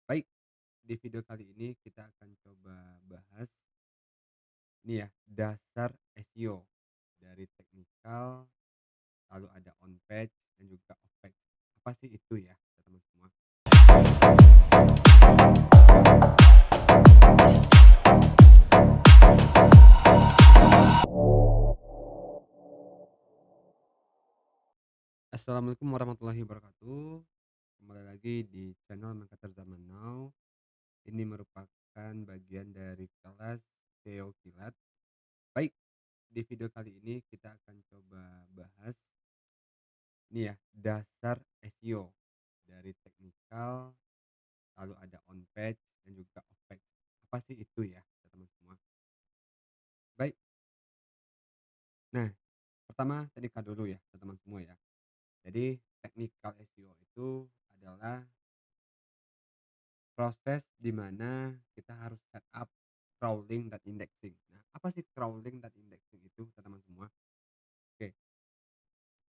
Baik, di video kali ini kita akan coba bahas ini ya, dasar SEO dari teknikal, lalu ada on page dan juga off page. Apa sih itu ya, teman-teman semua? Assalamualaikum warahmatullahi wabarakatuh. Kembali lagi di channel Marketer Zaman Now. Ini merupakan bagian dari kelas SEO Kilat. Baik, di video kali ini kita akan coba bahas ini ya, dasar SEO dari teknikal, lalu ada on page dan juga off page. Apa sih itu ya, teman-teman semua? Baik, nah pertama teknikal dulu ya, teman-teman semua ya. Jadi teknikal SEO itu adalah proses di mana kita harus set up crawling dan indexing. Nah, apa sih crawling dan indexing itu, teman-teman semua? Oke,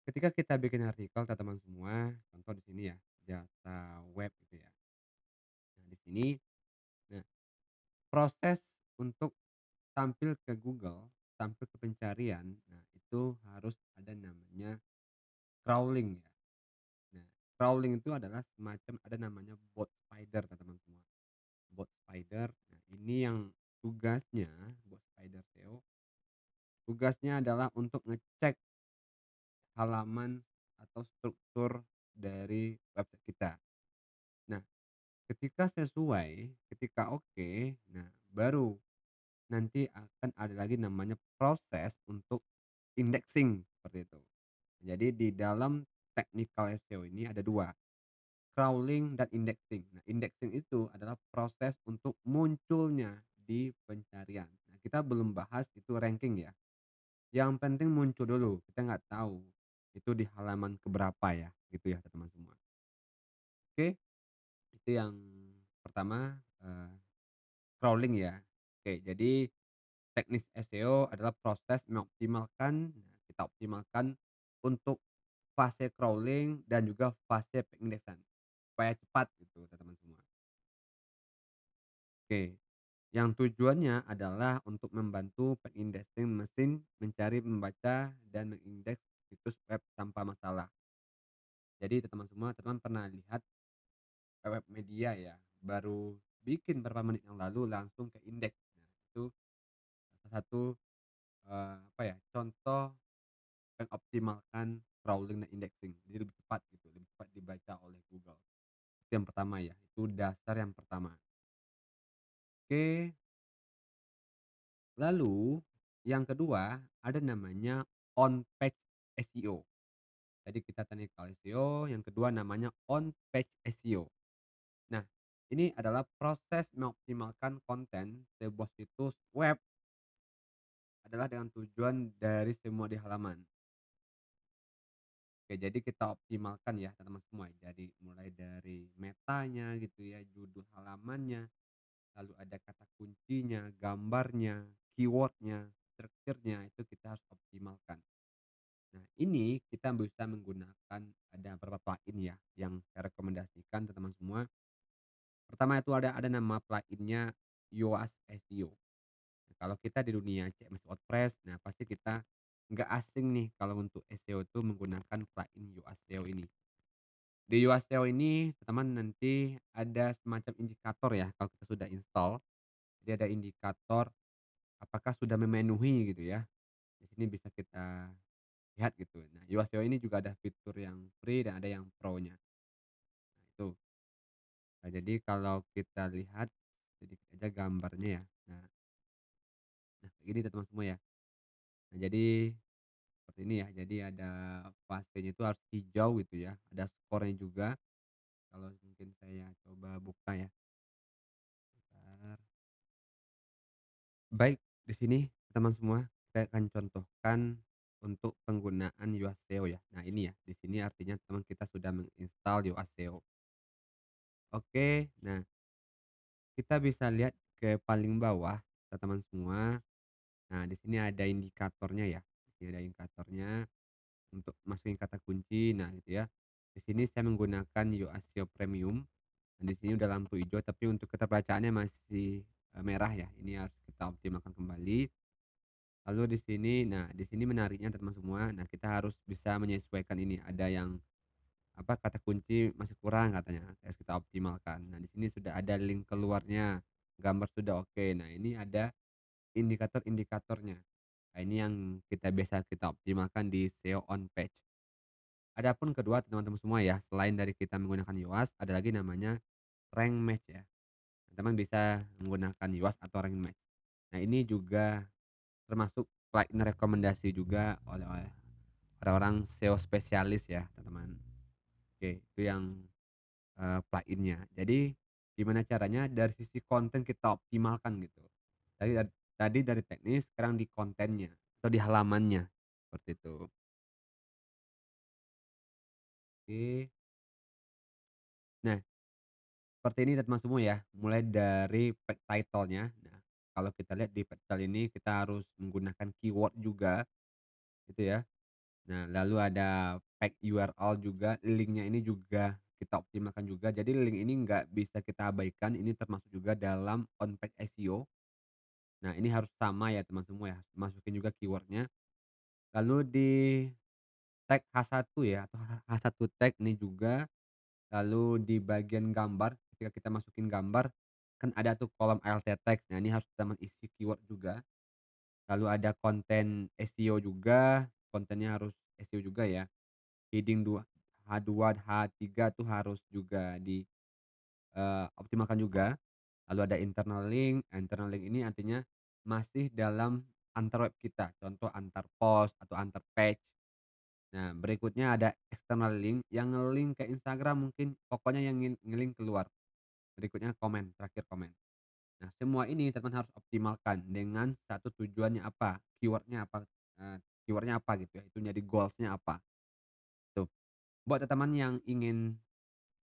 ketika kita bikin artikel, teman-teman semua, contoh di sini ya, jasa web gitu ya. Nah, di sini, nah proses untuk tampil ke Google, tampil ke pencarian, nah itu harus ada namanya crawling ya. Nah, crawling itu adalah semacam ada namanya bot spider teman-teman semua. Bot spider, nah ini yang tugasnya bot spider SEO, tugasnya adalah untuk ngecek halaman atau struktur dari website kita. Nah, ketika sesuai, ketika oke, nah baru nanti akan ada lagi namanya proses untuk indexing seperti itu. Jadi di dalam technical SEO ini ada 2, crawling dan indexing. Nah, indexing itu adalah proses untuk munculnya di pencarian. Nah, kita belum bahas itu ranking ya. Yang penting muncul dulu, kita nggak tahu itu di halaman keberapa ya, gitu ya teman-teman semua. Oke, itu yang pertama, crawling ya. Oke, jadi teknis SEO adalah proses mengoptimalkan, nah kita optimalkan untuk fase crawling dan juga fase pengindeksan, supaya cepat gitu teman-teman semua. Oke, yang tujuannya adalah untuk membantu pengindexing mesin mencari, membaca, dan mengindeks situs web tanpa masalah. Jadi teman-teman semua, teman pernah lihat web media ya, baru bikin berapa menit yang lalu langsung ke indeks. Nah, itu salah satu, apa ya, contoh mengoptimalkan crawling dan indexing. Jadi lebih cepat gitu, lebih cepat dibaca oleh Google. Itu yang pertama ya, itu dasar yang pertama. Oke, lalu yang kedua ada namanya on page SEO. Jadi kita teknikal SEO, yang kedua namanya on page SEO. Nah, ini adalah proses mengoptimalkan konten sebuah situs web adalah dengan tujuan dari semua di halaman. Oke, jadi kita optimalkan ya teman-teman semua. Jadi mulai dari metanya gitu ya, judul halamannya, lalu ada kata kuncinya, gambarnya, keywordnya, strukturnya itu kita harus optimalkan. Nah, ini kita bisa menggunakan ada beberapa plugin ya yang saya rekomendasikan teman-teman semua. Pertama itu ada nama pluginnya Yoast SEO. Nah, kalau kita di dunia CMS WordPress, nah pasti kita nggak asing nih kalau untuk SEO itu menggunakan plugin Yoast SEO ini. Di Yoast SEO ini teman nanti ada semacam indikator ya kalau kita sudah install. Jadi ada indikator apakah sudah memenuhi gitu ya. Di sini bisa kita lihat gitu. Nah, Yoast SEO ini juga ada fitur yang free dan ada yang pro-nya. Nah, itu. Nah, jadi kalau kita lihat sedikit aja gambarnya ya. Nah, kayak gini teman-teman semua ya. Nah, jadi seperti ini ya. Jadi ada fasenya itu harus hijau gitu ya. Ada skornya juga. Kalau mungkin saya coba buka ya. Bentar. Baik, di sini teman semua saya akan contohkan untuk penggunaan Yoast SEO ya. Nah, ini ya. Di sini artinya teman kita sudah menginstal Yoast SEO. Oke, nah kita bisa lihat ke paling bawah teman-teman semua. Nah, di sini ada indikatornya ya. Di sini ada indikatornya untuk masukin kata kunci. Nah, gitu ya. Di sini saya menggunakan Yoast SEO Premium. Di sini udah lampu hijau, tapi untuk keterbacaannya masih, merah ya, ini harus kita optimalkan kembali. Lalu di sini menariknya teman semua, nah kita harus bisa menyesuaikan ini, ada yang, apa, kata kunci masih kurang katanya, harus kita optimalkan. Nah, di sini sudah ada link keluarnya, gambar sudah oke. Nah, ini ada indikator-indikatornya. Nah, ini yang kita optimalkan di SEO on page. Adapun kedua teman-teman semua ya, selain dari kita menggunakan UAS, ada lagi namanya rank match ya. Teman bisa menggunakan UAS atau rank match. Nah, ini juga termasuk plugin rekomendasi juga oleh oleh orang-orang SEO spesialis ya, teman-teman. Oke, itu yang, plugin. Jadi, gimana caranya dari sisi konten kita optimalkan gitu. Tadi dari teknis, sekarang di kontennya atau di halamannya, seperti itu. Oke. Nah, seperti ini teman semua ya, mulai dari title-nya. Nah, kalau kita lihat di title ini kita harus menggunakan keyword juga, gitu ya. Nah, lalu ada pack URL juga, link-nya ini juga kita optimalkan juga. Jadi link ini nggak bisa kita abaikan, ini termasuk juga dalam on page SEO. Nah, ini harus sama ya teman semua ya, masukin juga keyword-nya. Lalu di tag H1 ya, atau H1 tag ini juga. Lalu di bagian gambar, ketika kita masukin gambar, kan ada tuh kolom alt text. Nah, ini harus kita mengisi keyword juga. Lalu ada konten SEO juga, kontennya harus SEO juga ya. Heading 2 H2, H3 tuh harus juga di, optimalkan juga. Lalu ada internal link ini artinya masih dalam antar web kita, contoh antar post atau antar page. Nah, berikutnya ada external link yang nge-link ke Instagram mungkin, pokoknya yang nge-link keluar. Berikutnya komen, terakhir komen. Nah, semua ini teman harus optimalkan dengan satu tujuannya apa, keyword-nya apa gitu ya, itu jadi goals-nya apa, tuh. Buat teman yang ingin,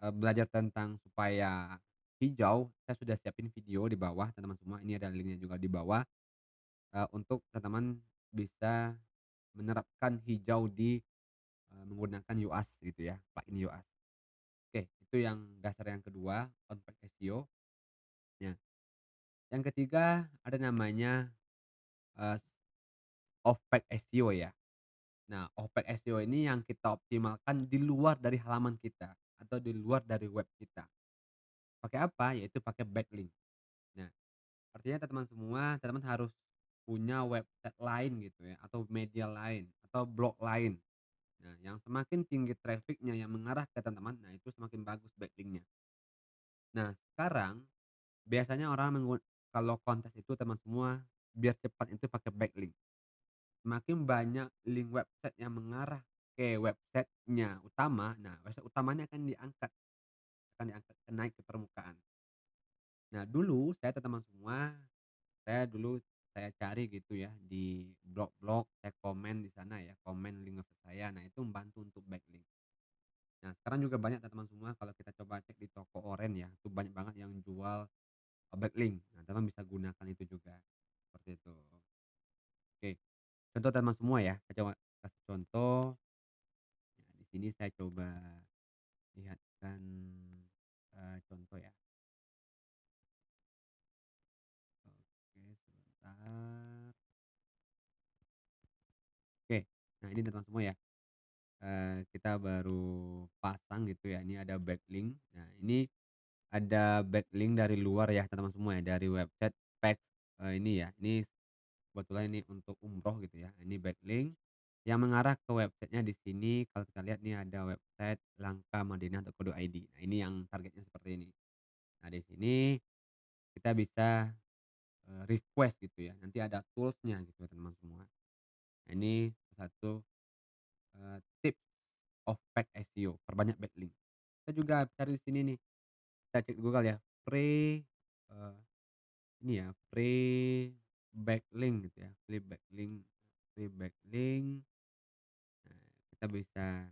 belajar tentang supaya hijau, saya sudah siapin video di bawah teman-teman semua, ini ada linknya juga di bawah, untuk teman-teman bisa menerapkan hijau di, menggunakan UAS gitu ya, plugin UAS. Oke, itu yang dasar yang kedua, konteks SEO. Nah, yang ketiga ada namanya, eee, off-page SEO ya. Nah, off-page SEO ini yang kita optimalkan di luar dari halaman kita atau di luar dari web kita. Pakai apa? Yaitu pakai backlink. Nah, artinya teman-teman semua, teman-teman harus punya website lain gitu ya, atau media lain, atau blog lain. Nah, yang semakin tinggi traffic-nya yang mengarah ke teman-teman, nah itu semakin bagus backlink-nya. Nah, sekarang biasanya orang kalau kontes itu teman semua, biar cepat itu pakai backlink. Semakin banyak link website yang mengarah ke websitenya utama, nah website utamanya akan diangkat naik ke permukaan. Nah dulu saya teman semua, saya cari gitu ya di blog-blog, saya komen di sana ya, komen link website saya, nah itu membantu untuk backlink. Nah sekarang juga banyak teman semua kalau kita coba cek di toko oren ya, itu banyak banget yang jual, backlink. Nah teman bisa gunakan itu juga, seperti itu. Oke, contoh teman semua ya, saya coba kasih contoh. Nah, di sini saya coba lihatkan, contoh ya. Oke, sebentar. Oke, nah ini teman semua ya, kita baru pasang gitu ya, ini ada backlink. Nah, ini ada backlink dari luar ya teman-teman semua ya, dari website Pex, ini ya, ini kebetulan ini untuk umroh gitu ya. Ini backlink yang mengarah ke websitenya di sini kalau kita lihat nih ada website langkamadinah.co.id. Nah, ini yang targetnya seperti ini. Nah, di sini kita bisa, request gitu ya, nanti ada tools-nya gitu ya teman-teman semua. Nah, ini satu, tips of paid SEO, perbanyak backlink. Kita juga cari di sini nih, kita cek di Google ya, free, eee, ini ya, free backlink gitu ya, free backlink. Nah, kita bisa,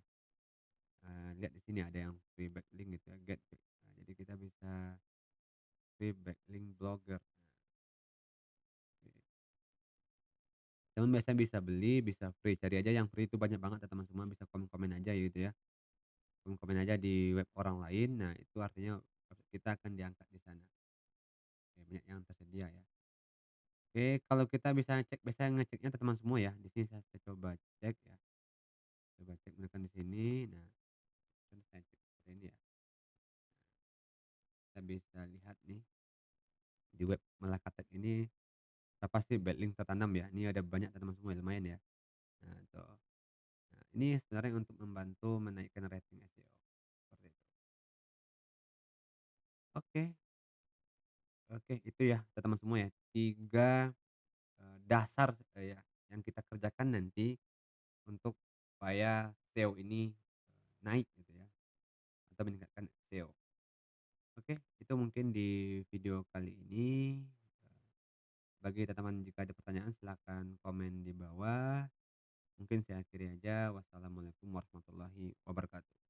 lihat di sini ada yang free backlink gitu ya, nah, jadi kita bisa free backlink blogger. Oke. Teman biasanya bisa beli, bisa free, cari aja yang free itu banyak banget ya teman semua, bisa komen-komen aja gitu ya, komen-komen aja di web orang lain, nah itu artinya kita akan diangkat di sana. Oke, banyak yang tersedia ya. Oke, kalau kita bisa cek biasanya ngeceknya teman-teman semua ya. Di sini saya coba cek ya, coba cek menekan di sini. Nah, kan saya cek seperti ini ya. Kita bisa lihat nih di web Malakatek ini berapa sih backlink tertanam ya. Ini ada banyak teman-teman semua ya, lumayan ya. Nah, tuh. Nah, ini sebenarnya untuk membantu menaikkan rating SEO. Seperti itu. Oke, oke itu ya teman-teman semua ya. 3 dasar, ya yang kita kerjakan nanti untuk supaya SEO ini, naik gitu ya atau meningkatkan SEO. Oke, itu mungkin di video kali ini. Bagi teman-teman jika ada pertanyaan silahkan komen di bawah. Mungkin saya akhiri aja. Wassalamualaikum warahmatullahi wabarakatuh.